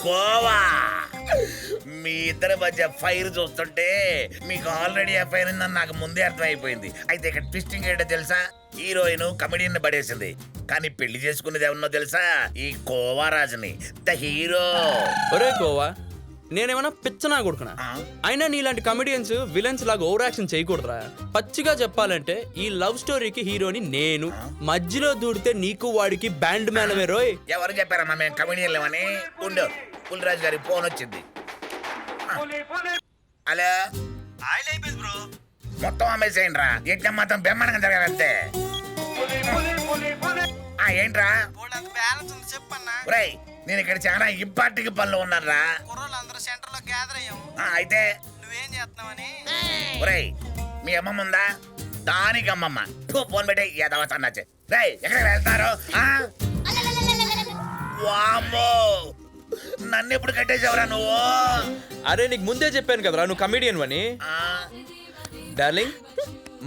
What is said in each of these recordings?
కోవా మీ ఇద్దరి మధ్య ఫైర్ చూస్తుంటే మీకు ఆల్రెడీ ఎఫ్ఐఆర్ ఉందని నాకు ముందే అర్థమైపోయింది. అయితే ఇక్కడ ట్విస్టింగ్ ఏంటో తెలుసా? హీరోయిన్ కమెడియన్ పడేసింది, కానీ పెళ్లి చేసుకునేది ఎవరినో తెలుసా? ఈ కోవా రాజుని, ద హీరో. ఒరే కోవా, నేనేమన్నా పిచ్చనా కొడుకున్నా? అయినా నీలాంటి కమెడియన్స్ విలన్స్ లాగా ఓవర్ యాక్షన్ చేయకూడదురా. పచ్చిగా చెప్పాలంటే ఈ లవ్ స్టోరీకి హీరోని నేను. మధ్యలో దూడితే నీకు వాడికి బ్యాండ్ మేళమే రోయ్. ఎవరు చెప్పారమ్మా మేము కమెడియన్ లేవని? ఉండు, పుల్రాజు గారి ఫోన్ వచ్చింది. హలో, మొత్తం అమ్మేసేయండి రా. యజ్ఞం మాత్రం బెమ్మనంగా జరగాలంతే. ఏంట్రా? నేను ఇక్కడ చాలా ఇంపార్టెంట్ పనులు ఉన్నాను రా. అయితే నువ్వేం ఒరేయ్, మీ అమ్మమ్మ ఉందా? దానికి అమ్మమ్మ ఫోన్ పెట్టే ఎదవచ్చే. రేయ్, ఎక్కడికి వెళ్తారు? వామ్మో, నన్ను ఎప్పుడు కట్టేసావురా నువ్వు? అరే నీకు ముందే చెప్పాను కదరా నువ్వు కమెడియన్ అని. డార్లింగ్,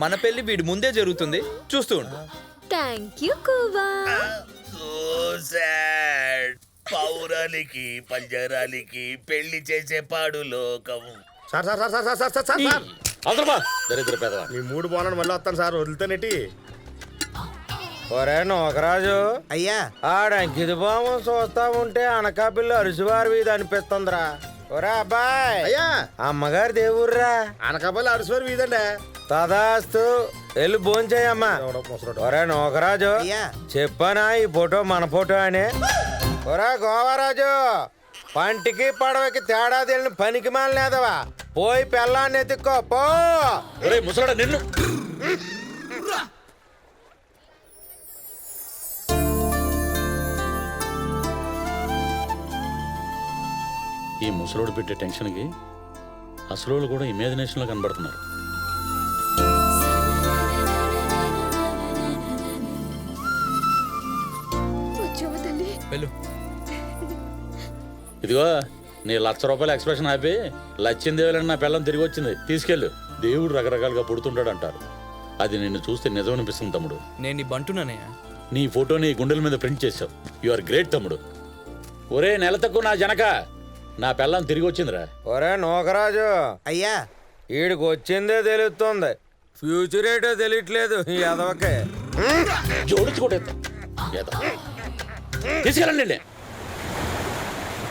మన పెళ్లి వీడి ముందే జరుగుతుంది, చూస్తూ ఉండు. థ్యాంక్ యూ కోవా. So sad. పౌరాలికి పంజరాలికి పెళ్లి చేసే పాడు లోకం. Sir sir sir sir sir sir sir అవసరమా దరిద్ర పేదవా? మీ మూడు బాగున్నాను, మళ్ళీ వస్తాను సార్, వదిలితేనేటి. ఒరే నోకరాజు అయ్యా, ఆడంకిది బాము చూస్తా ఉంటే అనకాపిల్లి అరుసువారి వీధి అనిపిస్తుందిరా. ఒరే అబ్బాయి, అయ్యా, అమ్మగారి దేవుర్రా. అనకాపల్లి అరుసువారి వీధండి. తదాస్తు, వెళ్ళి భోంచేయమ్మా. ఒరే నోకరాజు, అయ్యా. చెప్పానా ఈ ఫోటో మన ఫోటో అని? ఒరే గోవరాజు, పంటికి పడవకి తేడా తెలియని పనికి మాలేదవా, పోయి పెళ్ళాన్ని ఎత్తుక్కో పో. ఒరే ముసలాడా నిన్ను. ఈ ముసలోడు పెట్టే టెన్షన్కి అసలు కూడా ఇమాజినేషన్లో కనబడుతున్నారు. వెళ్ళు. ఇదిగో నీ ₹1,00,000 ఎక్స్ప్రెషన్ ఆపి లచ్చిందేవులని నా పిల్లం తిరిగి వచ్చింది, తీసుకెళ్ళు. దేవుడు రకరకాలుగా పుడుతుంటాడు అంటారు, అది నిన్ను చూస్తే నిజం అనిపిస్తుంది తమ్ముడు. నేను నీ బంటున్నానయ్యా. నీ ఫోటోని గుండెల మీద ప్రింట్ చేసావు. యు ఆర్ గ్రేట్ తమ్ముడు. ఒరే నెల తక్కువ నా జనక, నా పిల్లం తిరిగి వచ్చిందిరా. ఒరే నోకరాజు, అయ్యా, ఈడికి వచ్చిందే తెలుస్తుంది, ఫ్యూచర్ ఏటో తెలియట్లేదు ఈ ఎదవకే. జోడించుకోటే తీసుకెళ్ళండి.